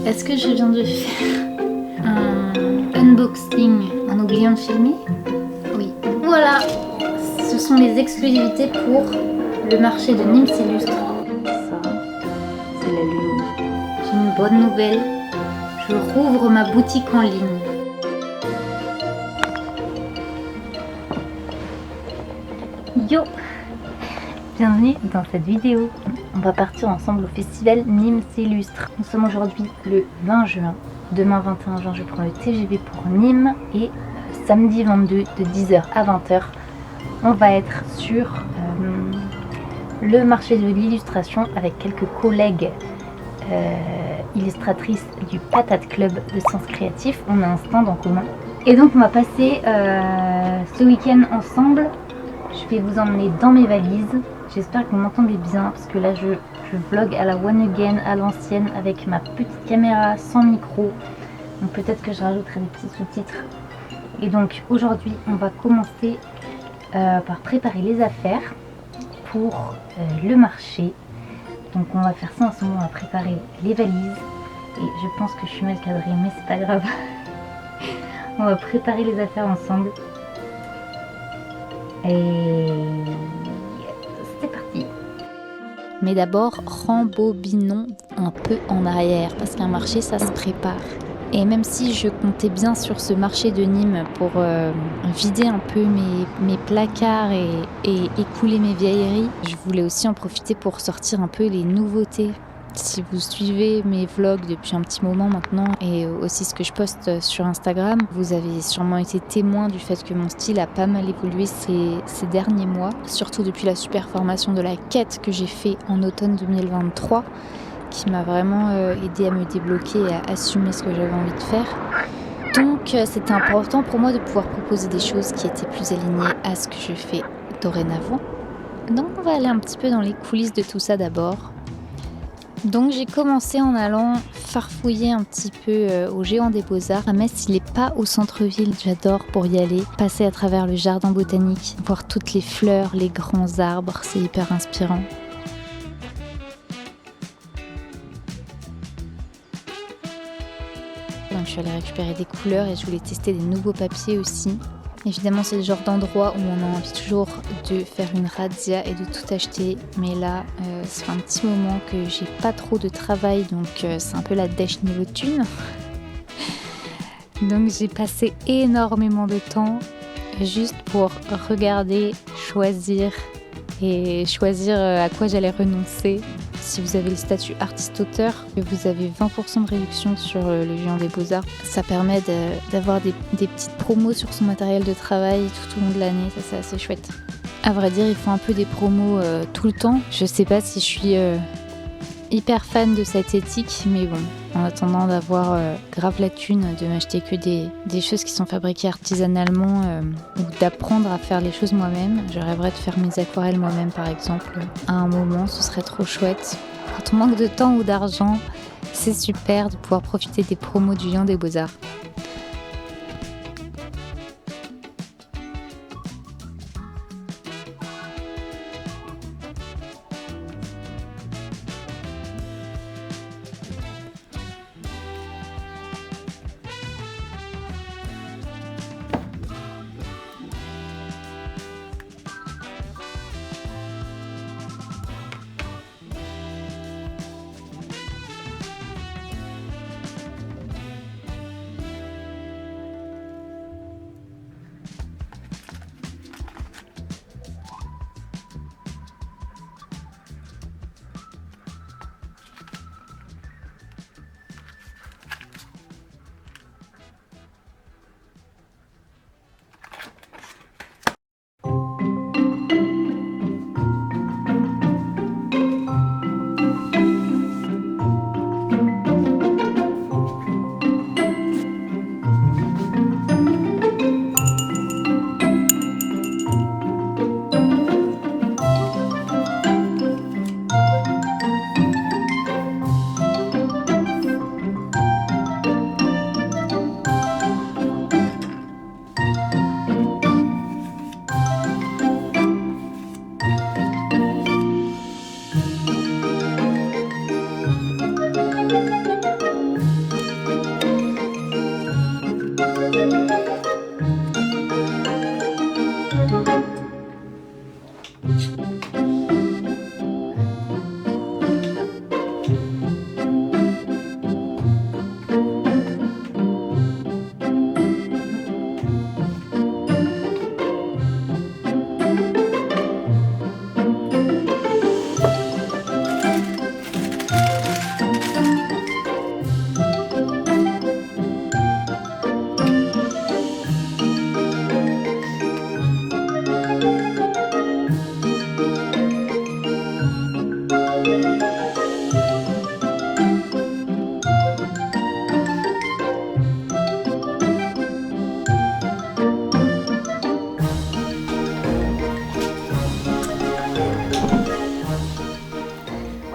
Est-ce que je viens de faire un unboxing en oubliant de filmer? Oui. Voilà, ce sont les exclusivités pour le marché de Nîmes Illustre. Ça, c'est la lune. J'ai une bonne nouvelle, je rouvre ma boutique en ligne. Yo! Bienvenue dans cette vidéo. On va partir ensemble au festival Nîmes Illustre. Nous sommes aujourd'hui le 20 juin. Demain 21 juin, je prends le TGV pour Nîmes. Et samedi 22 de 10h à 20h, on va être sur le marché de l'illustration avec quelques collègues illustratrices du Patate Club de Sens Créatif. On a un stand en commun. Et donc on va passer ce week-end ensemble. Je vais vous emmener dans mes valises. J'espère que vous m'entendez bien parce que là je vlog à la One Again à l'ancienne avec ma petite caméra sans micro. Donc peut-être que je rajouterai des petits sous-titres. Et donc aujourd'hui on va commencer par préparer les affaires pour le marché. Donc on va faire ça ensemble, on va préparer les valises. Et je pense que je suis mal cadrée mais c'est pas grave. On va préparer les affaires ensemble. Et c'est parti. Mais d'abord, rembobinons un peu en arrière parce qu'un marché, ça se prépare. Et même si je comptais bien sur ce marché de Nîmes pour vider un peu mes placards et écouler mes vieilleries, je voulais aussi en profiter pour sortir un peu les nouveautés. Si vous suivez mes vlogs depuis un petit moment maintenant et aussi ce que je poste sur Instagram, vous avez sûrement été témoin du fait que mon style a pas mal évolué ces derniers mois, surtout depuis la super formation de la quête que j'ai fait en automne 2023, qui m'a vraiment aidé à me débloquer et à assumer ce que j'avais envie de faire. Donc c'était important pour moi de pouvoir proposer des choses qui étaient plus alignées à ce que je fais dorénavant. Donc on va aller un petit peu dans les coulisses de tout ça d'abord. Donc j'ai commencé en allant farfouiller un petit peu au Géant des Beaux-Arts. À Metz, il n'est pas au centre-ville, j'adore pour y aller. Passer à travers le jardin botanique, voir toutes les fleurs, les grands arbres, c'est hyper inspirant. Donc je suis allée récupérer des couleurs et je voulais tester des nouveaux papiers aussi. Évidemment, c'est le genre d'endroit où on a envie toujours de faire une razzia et de tout acheter. Mais là, ça fait un petit moment que j'ai pas trop de travail, donc c'est un peu la dèche niveau thune. Donc j'ai passé énormément de temps juste pour regarder, choisir à quoi j'allais renoncer. Si vous avez le statut artiste-auteur, vous avez 20% de réduction sur le Géant des Beaux-Arts. Ça permet d'avoir des petites promos sur son matériel de travail tout au long de l'année, ça c'est assez chouette. À vrai dire, ils font un peu des promos tout le temps. Je sais pas si je suis hyper fan de cette éthique, mais bon, en attendant d'avoir grave la thune, de m'acheter que des choses qui sont fabriquées artisanalement ou d'apprendre à faire les choses moi-même. Je rêverais de faire mes aquarelles moi-même par exemple. À un moment, ce serait trop chouette. Quand on manque de temps ou d'argent, c'est super de pouvoir profiter des promos du Géant des Beaux-Arts.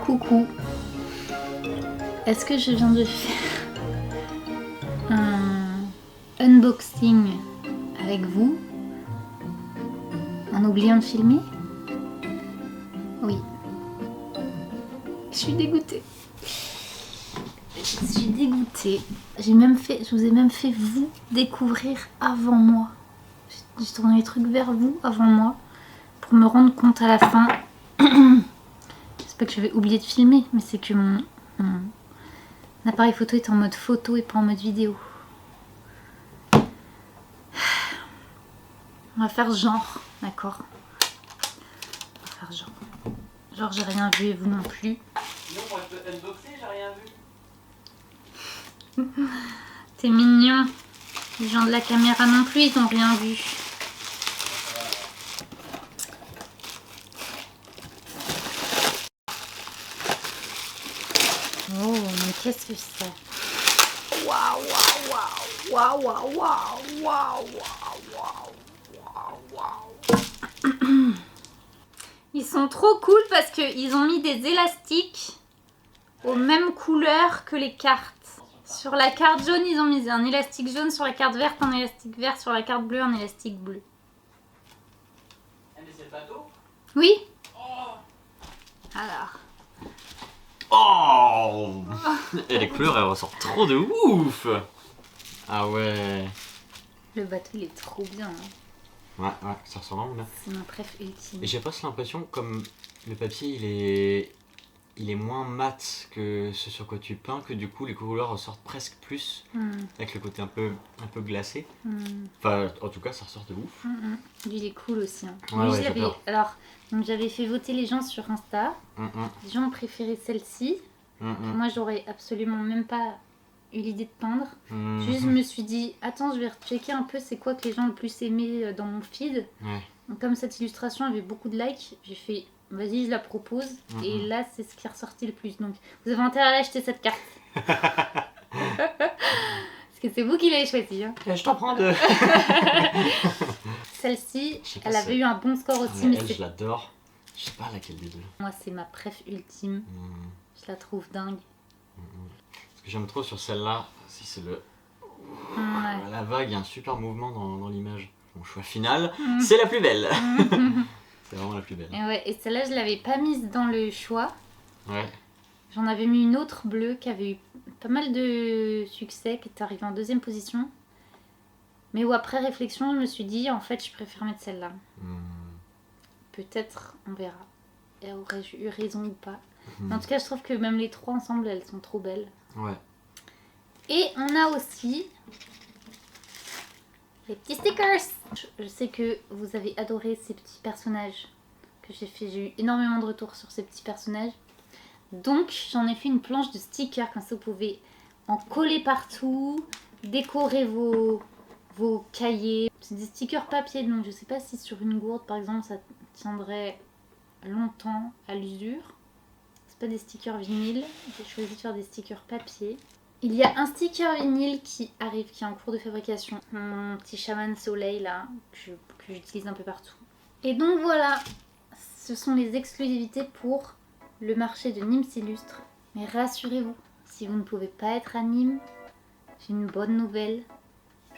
Coucou. Est-ce que je viens de faire un unboxing avec vous en oubliant de filmer? Oui. Je suis dégoûtée. Je suis dégoûtée. Je vous ai même fait vous découvrir avant moi. J'ai tourné les trucs vers vous avant moi pour me rendre compte à la fin. C'est pas que je vais oublier de filmer, mais c'est que mon appareil photo est en mode photo et pas en mode vidéo. On va faire genre, d'accord? On va faire genre. Genre j'ai rien vu et vous non plus. Sinon moi je peux unboxer, j'ai rien vu. T'es mignon. Les gens de la caméra non plus, ils n'ont rien vu. Oh, mais qu'est-ce que c'est? Waouh, waouh, waouh, waouh, waouh, waouh, waouh, waouh, waouh. Ils sont trop cool parce qu'ils ont mis des élastiques aux mêmes couleurs que les cartes. Sur la carte jaune, ils ont mis un élastique jaune, sur la carte verte, un élastique vert, sur la carte bleue, un élastique bleu. Ah mais c'est le bateau? Oui? Oh, Alors. oh et les couleurs elles ressortent trop de ouf. Ah ouais. Le bateau il est trop bien. Hein. Ouais, ça ressort vraiment bien. C'est mon préf ultime. Et j'ai pas l'impression comme le papier il est moins mat que ce sur quoi tu peins, que du coup les couleurs ressortent presque plus avec le côté un peu glacé. Enfin en tout cas ça ressort de ouf. Lui il est cool aussi. Hein. Ouais, Lui, ouais, alors j'avais fait voter les gens sur Insta. Les gens ont préféré celle-ci. Moi j'aurais absolument même pas eu l'idée de peindre. Juste je me suis dit attends je vais rechecker un peu c'est quoi que les gens ont le plus aimé dans mon feed. Ouais. Donc, comme cette illustration avait beaucoup de likes, j'ai fait vas-y je la propose et là c'est ce qui est ressorti le plus. Donc vous avez intérêt à acheter cette carte. Parce que c'est vous qui l'avez choisie. Hein. Je t'en prends deux. Celle-ci, elle avait eu un bon score aussi. Mais elle, je l'adore. Je sais pas laquelle des deux. Moi c'est ma préf ultime. Je la trouve dingue. Ce que j'aime trop sur celle-là, c'est le... Ouais. La vague, il y a un super mouvement dans l'image. Mon choix final, c'est la plus belle. C'est vraiment la plus belle. Et celle-là, je l'avais pas mise dans le choix. Ouais. J'en avais mis une autre bleue qui avait eu pas mal de succès, qui est arrivée en 2e position. Mais où après réflexion, je me suis dit, en fait, je préfère mettre celle-là. Peut-être, on verra. Et aurais-je eu raison ou pas. Mais en tout cas, je trouve que même les trois ensemble, elles sont trop belles. Ouais. Et on a aussi les petits stickers. Je sais que vous avez adoré ces petits personnages que j'ai fait. J'ai eu énormément de retours sur ces petits personnages. Donc j'en ai fait une planche de stickers. Comme ça vous pouvez en coller partout. Décorer vos cahiers. C'est des stickers papier. Donc je sais pas si sur une gourde par exemple ça tiendrait longtemps à l'usure. C'est pas des stickers vinyle. J'ai choisi de faire des stickers papier. Il y a un sticker vinyle qui arrive, qui est en cours de fabrication. Mon petit chaman soleil là, que j'utilise un peu partout. Et donc voilà, ce sont les exclusivités pour le marché de Nîmes Illustre. Mais rassurez-vous, si vous ne pouvez pas être à Nîmes, j'ai une bonne nouvelle.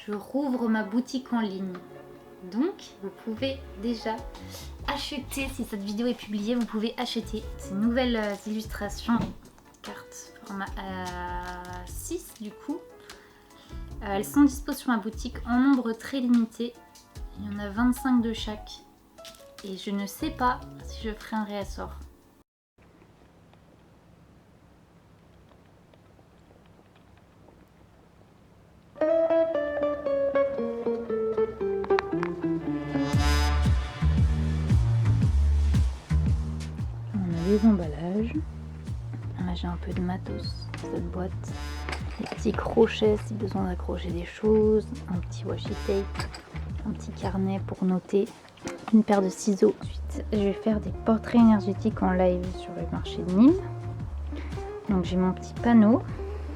Je rouvre ma boutique en ligne. Donc vous pouvez déjà acheter, si cette vidéo est publiée, vous pouvez acheter ces nouvelles illustrations. Cartes format A6 du coup Elles sont dispo sur ma boutique en nombre très limité. Il y en a 25 de chaque. Et je ne sais pas si je ferai un réassort. On a les emballages. Là j'ai un peu de matos dans cette boîte. Des petits crochets si besoin d'accrocher des choses. Un petit washi tape. Un petit carnet pour noter. Une paire de ciseaux. Ensuite, je vais faire des portraits énergétiques en live sur le marché de Nîmes. Donc j'ai mon petit panneau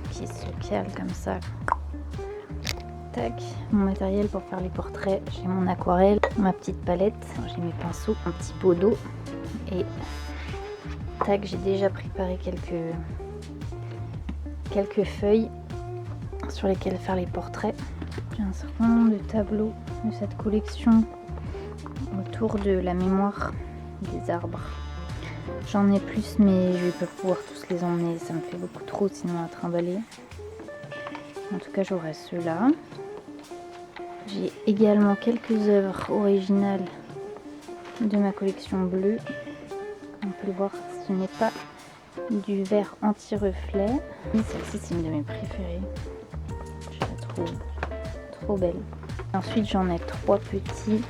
qui se cale comme ça. Tac, mon matériel pour faire les portraits. J'ai mon aquarelle, ma petite palette. J'ai mes pinceaux, un petit pot d'eau. Et tac, j'ai déjà préparé quelques feuilles sur lesquelles faire les portraits. J'ai un certain nombre de tableaux de cette collection autour de la mémoire des arbres. J'en ai plus mais je vais pas pouvoir tous les emmener, ça me fait beaucoup trop sinon à trimballer. En tout cas j'aurai ceux-là. J'ai également quelques œuvres originales de ma collection bleue. On peut le voir, ce n'est pas du verre anti-reflet. Celle-ci c'est une de mes préférées. Je la trouve trop belle. Ensuite j'en ai trois petites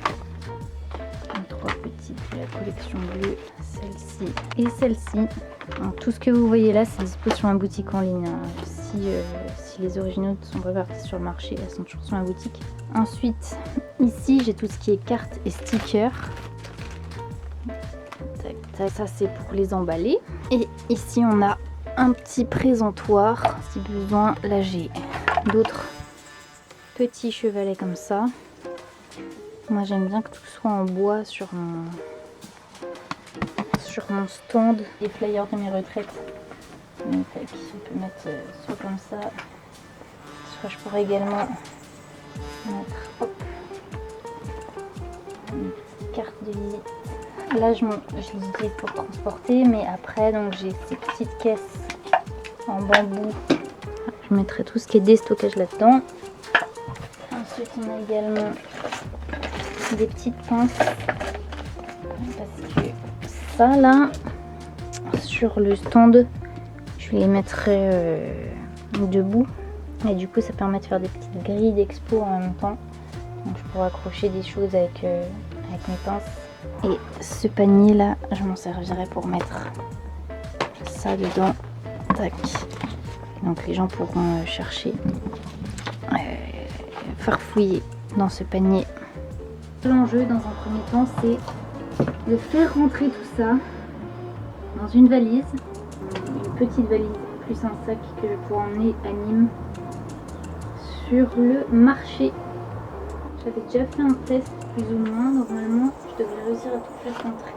de la collection bleue, celle-ci et celle-ci. Donc, tout ce que vous voyez là c'est dispo sur ma boutique en ligne. Si les originaux ne sont pas partis sur le marché, elles sont toujours sur ma boutique. Ensuite ici j'ai tout ce qui est cartes et stickers. Tac, tac, ça c'est pour les emballer. Et ici on a un petit présentoir si besoin. Là j'ai d'autres petits chevalets comme ça. Moi j'aime bien que tout soit en bois sur mon stand. Les flyers de mes retraites. Donc, je peux mettre soit comme ça, soit je pourrais également mettre une petite carte de visite. Là je l'utilise pour transporter, mais après donc j'ai ces petites caisses en bambou. Je mettrai tout ce qui est déstockage là-dedans. Ensuite on a également des petites pinces parce que ça là sur le stand je les mettrai debout et du coup ça permet de faire des petites grilles d'expo en même temps, donc je pourrais accrocher des choses avec mes pinces. Et ce panier là je m'en servirai pour mettre ça dedans. Tac. Donc les gens pourront chercher, farfouiller dans ce panier. L'enjeu dans un premier temps c'est de faire rentrer tout ça dans une valise, une petite valise plus un sac que je pourrais emmener à Nîmes sur le marché. J'avais déjà fait un test plus ou moins, normalement je devrais réussir à tout faire rentrer.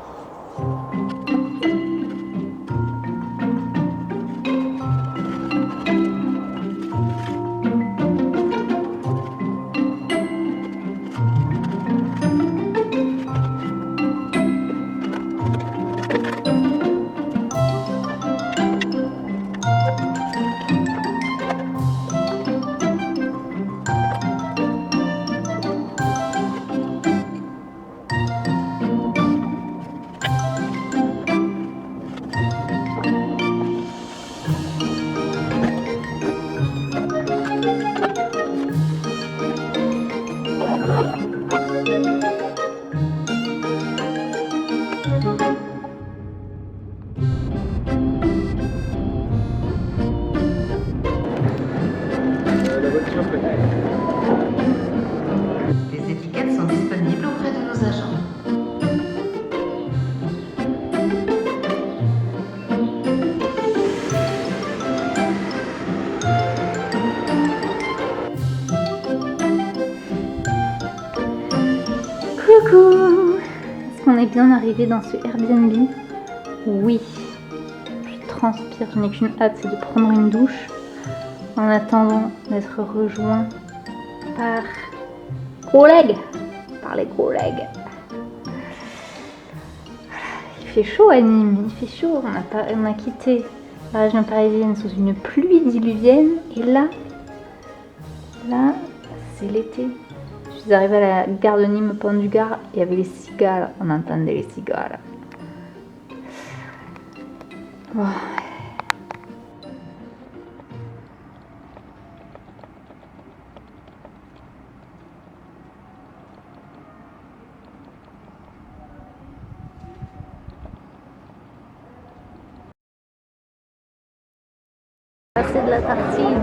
Les étiquettes sont disponibles auprès de nos agents. Coucou! Est-ce qu'on est bien arrivé dans ce Airbnb? Oui. Je transpire, je n'ai qu'une hâte, c'est de prendre une douche en attendant d'être rejoint par les collègues. Il fait chaud à Nîmes, il fait chaud. On a quitté la région parisienne sous une pluie diluvienne et là, Là, c'est l'été. Je suis arrivée à la gare de Nîmes, pont du Gard, il y avait les cigales, on entendait les cigales. Oh. Ça, c'est de la tartine.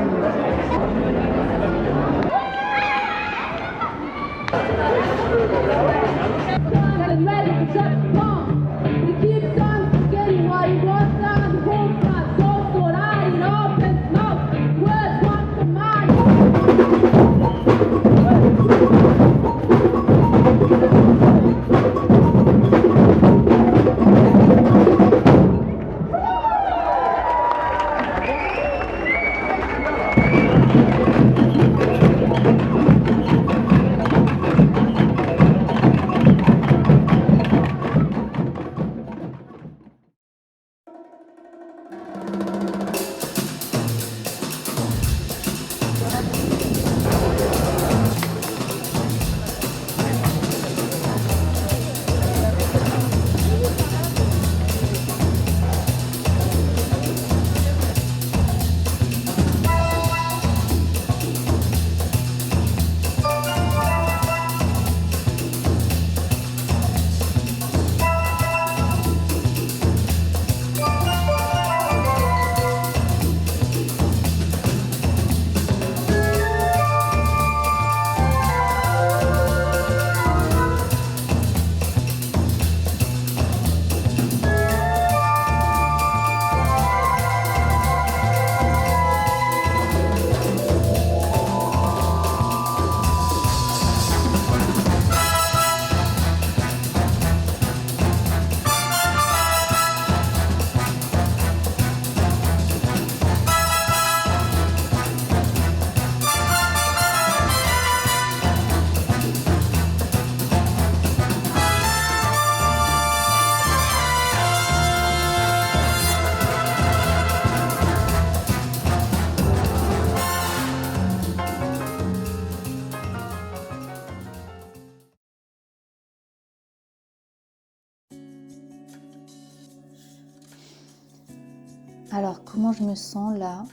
Alors, comment je me sens là?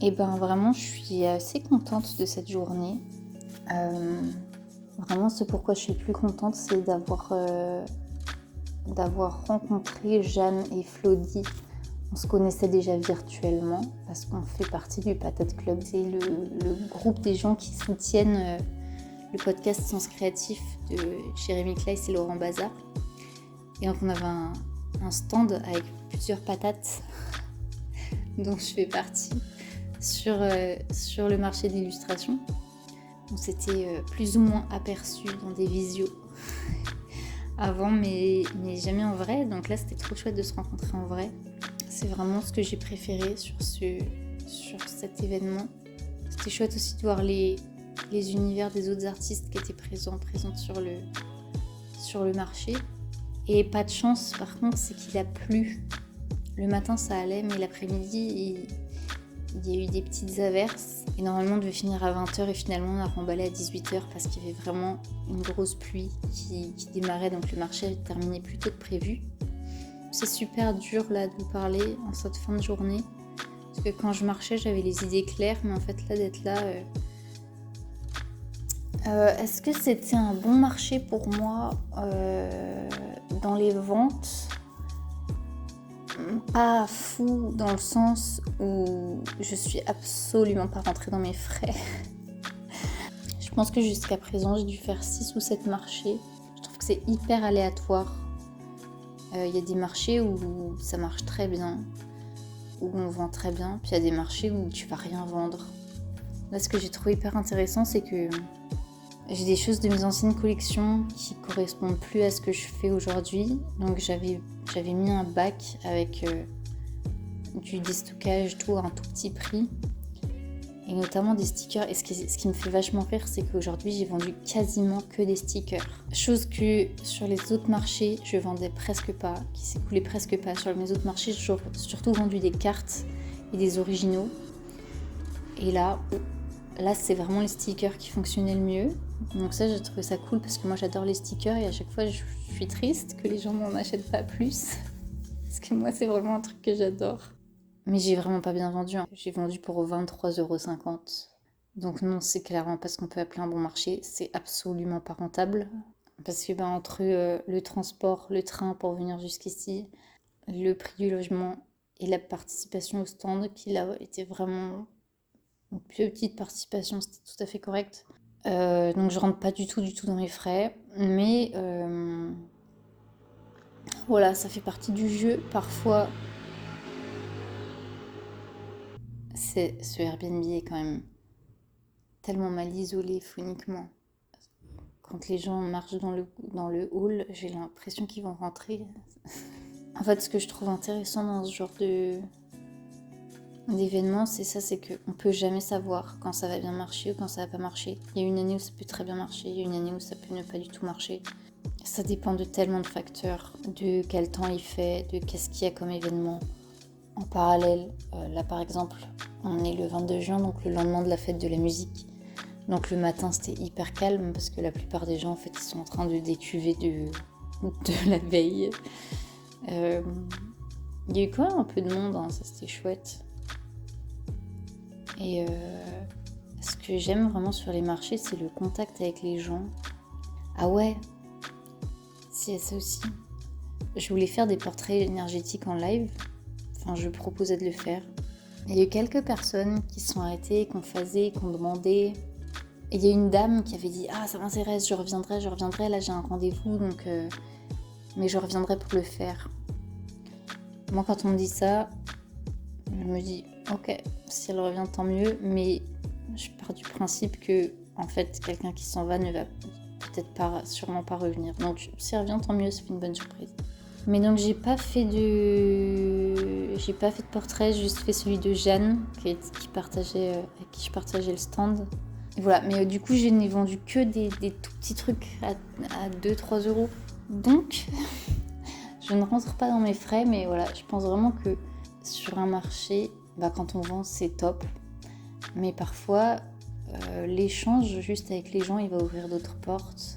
Eh ben vraiment, je suis assez contente de cette journée. Vraiment, ce pourquoi je suis plus contente, c'est d'avoir rencontré Jeanne et Flody. On se connaissait déjà virtuellement parce qu'on fait partie du Patate Club. C'est le groupe des gens qui soutiennent le podcast Sens Créatif de Jérémy Kleiss et Laurent Bazar. Et donc on avait un stand avec plusieurs patates dont je fais partie sur le marché de l'illustration. On s'était plus ou moins aperçus dans des visios avant, mais jamais en vrai. Donc là, c'était trop chouette de se rencontrer en vrai. C'est vraiment ce que j'ai préféré sur cet événement. C'était chouette aussi de voir les univers des autres artistes qui étaient présentes sur le marché. Et pas de chance, par contre, c'est qu'il a plu. Le matin, ça allait, mais l'après-midi, il y a eu des petites averses. Et normalement, on devait finir à 20h et finalement, on a remballé à 18h parce qu'il y avait vraiment une grosse pluie qui démarrait. Donc le marché est terminé plus tôt que prévu. C'est super dur là de vous parler en cette fin de journée. Parce que quand je marchais, j'avais les idées claires. Mais en fait, là, d'être là... est-ce que c'était un bon marché pour moi dans les ventes? Pas fou dans le sens où je suis absolument pas rentrée dans mes frais. Je pense que jusqu'à présent j'ai dû faire 6 ou 7 marchés. Je trouve que c'est hyper aléatoire. Il y a des marchés où ça marche très bien, où on vend très bien, puis il y a des marchés où tu vas rien vendre. Là, ce que j'ai trouvé hyper intéressant, c'est que j'ai des choses de mes anciennes collections qui correspondent plus à ce que je fais aujourd'hui. Donc j'avais mis un bac avec du déstockage, tout à un tout petit prix. Et notamment des stickers. Et ce qui me fait vachement rire, c'est qu'aujourd'hui, j'ai vendu quasiment que des stickers. Chose que sur les autres marchés, je vendais presque pas, qui s'écoulait presque pas. Sur mes autres marchés, j'ai surtout vendu des cartes et des originaux. Et là, Là, c'est vraiment les stickers qui fonctionnaient le mieux. Donc ça, j'ai trouvé ça cool parce que moi, j'adore les stickers et à chaque fois, je suis triste que les gens n'en achètent pas plus. Parce que moi, c'est vraiment un truc que j'adore. Mais j'ai vraiment pas bien vendu. J'ai vendu pour 23,50 €. Donc non, c'est clairement pas ce qu'on peut appeler un bon marché. C'est absolument pas rentable. Parce que entre le transport, le train pour venir jusqu'ici, le prix du logement et la participation au stand, qui là était vraiment une petite participation, c'était tout à fait correct. Donc je rentre pas du tout dans mes frais. Mais voilà, ça fait partie du jeu. Parfois, ce Airbnb est quand même tellement mal isolé phoniquement. Quand les gens marchent dans le hall, j'ai l'impression qu'ils vont rentrer. En fait, ce que je trouve intéressant dans ce genre d'événement, c'est ça, c'est qu'on peut jamais savoir quand ça va bien marcher ou quand ça va pas marcher. Il y a une année où ça peut très bien marcher, il y a une année où ça peut ne pas du tout marcher. Ça dépend de tellement de facteurs, de quel temps il fait, de qu'est-ce qu'il y a comme événement. En parallèle, là par exemple, on est le 22 juin, donc le lendemain de la fête de la musique. Donc le matin, c'était hyper calme parce que la plupart des gens, en fait, ils sont en train de décuver de la veille. Il y a eu quand même un peu de monde, hein, ça c'était chouette. Et ce que j'aime vraiment sur les marchés, c'est le contact avec les gens. Ah ouais, si, ça aussi. Je voulais faire des portraits énergétiques en live. Enfin, je proposais de le faire. Il y a eu quelques personnes qui se sont arrêtées, qui ont demandé. Et il y a une dame qui avait dit « Ah, ça m'intéresse, je reviendrai, là j'ai un rendez-vous, donc mais je reviendrai pour le faire. » Moi, quand on me dit ça, je me dis « Ok, si elle revient, tant mieux. » Mais je pars du principe que, en fait, quelqu'un qui s'en va ne va sûrement pas revenir. Donc, si elle revient, tant mieux, ça fait une bonne surprise. Mais donc, j'ai pas fait de portrait, j'ai juste fait celui de Jeanne, avec qui je partageais le stand. Et voilà, mais du coup, je n'ai vendu que des tout petits trucs à 2-3 €. Donc, je ne rentre pas dans mes frais, mais voilà, je pense vraiment que sur un marché, quand on vend, c'est top. Mais parfois, l'échange juste avec les gens, il va ouvrir d'autres portes.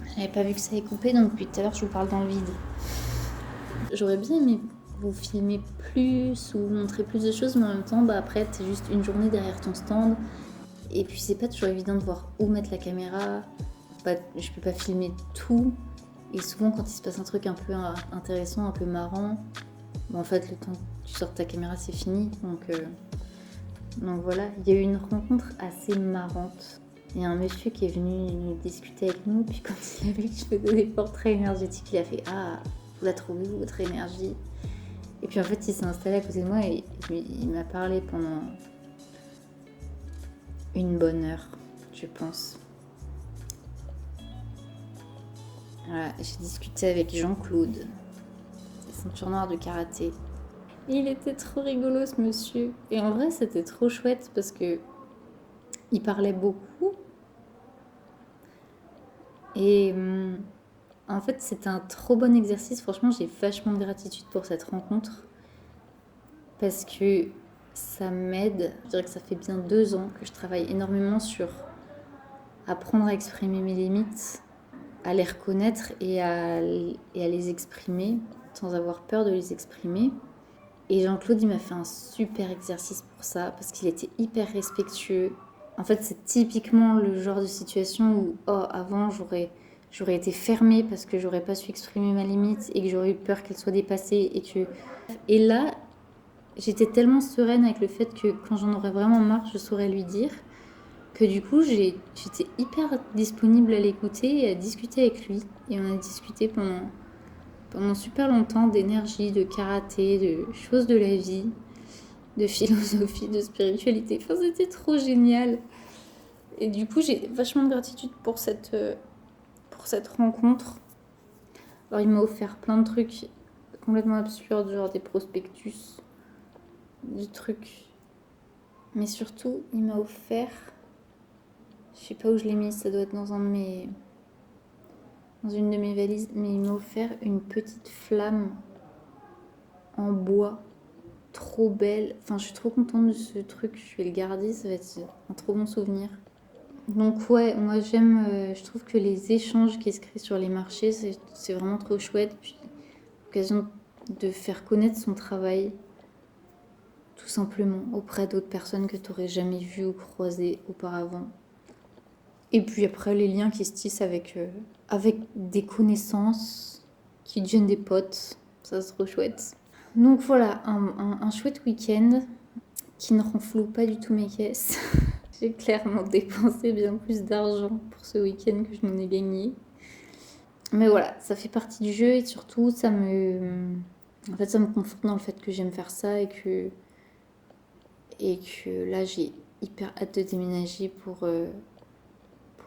Je n'avais pas vu que ça allait couper, donc depuis tout à l'heure, je vous parle dans le vide. J'aurais bien aimé vous filmer plus ou montrer plus de choses, mais en même temps, après, t'es juste une journée derrière ton stand. Et puis c'est pas toujours évident de voir où mettre la caméra. Je peux pas filmer tout. Et souvent quand il se passe un truc un peu intéressant, un peu marrant, en fait le temps que tu sortes ta caméra c'est fini. Donc voilà, il y a eu une rencontre assez marrante. Il y a un monsieur qui est venu discuter avec nous, puis quand il a vu que je faisais des portraits énergétiques, il a fait « Ah, vous la trouvez vous votre énergie ?» Et puis en fait il s'est installé à côté de moi et il m'a parlé pendant une bonne heure, je pense. Voilà, j'ai discuté avec Jean-Claude, c'est ceinture noire de karaté. Et il était trop rigolo ce monsieur. Et en vrai c'était trop chouette parce que il parlait beaucoup. Et en fait c'était un trop bon exercice. Franchement j'ai vachement de gratitude pour cette rencontre. Parce que ça m'aide. Je dirais que ça fait bien 2 ans que je travaille énormément sur apprendre à exprimer mes limites, à les reconnaître et à les exprimer sans avoir peur de les exprimer. Et Jean-Claude, il m'a fait un super exercice pour ça parce qu'il était hyper respectueux. En fait, c'est typiquement le genre de situation où avant, j'aurais été fermée parce que j'aurais pas su exprimer ma limite et que j'aurais eu peur qu'elle soit dépassée. Et là, j'étais tellement sereine avec le fait que quand j'en aurais vraiment marre, je saurais lui dire, que du coup, j'étais hyper disponible à l'écouter et à discuter avec lui. Et on a discuté pendant super longtemps d'énergie, de karaté, de choses de la vie, de philosophie, de spiritualité. Enfin, c'était trop génial. Et du coup, j'ai vachement de gratitude pour cette rencontre. Alors, il m'a offert plein de trucs complètement absurdes, genre des prospectus, des trucs. Mais surtout, il m'a offert... Je sais pas où je l'ai mis, ça doit être dans une de mes valises, mais il m'a offert une petite flamme en bois trop belle. Enfin, je suis trop contente de ce truc. Je vais le garder. Ça va être un trop bon souvenir. Donc ouais, moi j'aime. Je trouve que les échanges qui se créent sur les marchés, c'est vraiment trop chouette. Puis l'occasion de faire connaître son travail, tout simplement, auprès d'autres personnes que tu n'aurais jamais vues ou croisées auparavant. Et puis après, les liens qui se tissent avec des connaissances qui deviennent des potes. Ça, c'est trop chouette. Donc voilà, un chouette week-end qui ne renfloue pas du tout mes caisses. J'ai clairement dépensé bien plus d'argent pour ce week-end que je n'en ai gagné. Mais voilà, ça fait partie du jeu et surtout, ça me conforte dans le fait que j'aime faire ça et que là, j'ai hyper hâte de déménager pour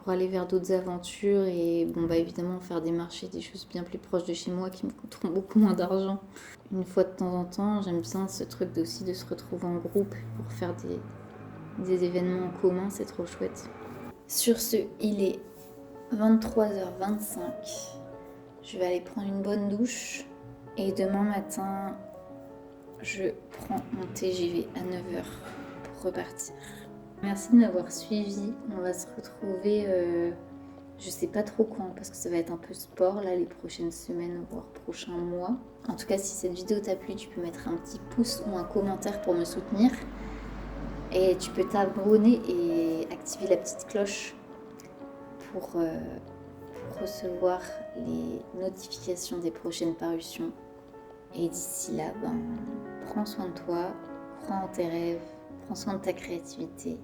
aller vers d'autres aventures et bon bah évidemment faire des marchés, des choses bien plus proches de chez moi qui me coûteront beaucoup moins d'argent. Une fois de temps en temps, j'aime bien ce truc aussi de se retrouver en groupe pour faire des événements en commun, c'est trop chouette. Sur ce, il est 23h25. Je vais aller prendre une bonne douche et demain matin, je prends mon TGV à 9h pour repartir. Merci de m'avoir suivi. On va se retrouver, je sais pas trop quand, parce que ça va être un peu sport là les prochaines semaines, voire prochains mois. En tout cas, si cette vidéo t'a plu, tu peux mettre un petit pouce ou un commentaire pour me soutenir. Et tu peux t'abonner et activer la petite cloche pour recevoir les notifications des prochaines parutions. Et d'ici là, prends soin de toi, crois en tes rêves, prends soin de ta créativité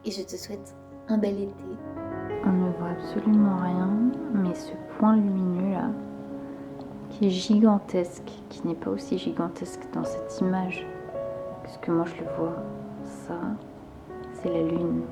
et je te souhaite un bel été. On ne voit absolument rien, mais ce point lumineux là, qui est gigantesque, qui n'est pas aussi gigantesque dans cette image que ce que moi je le vois, ça, c'est la lune.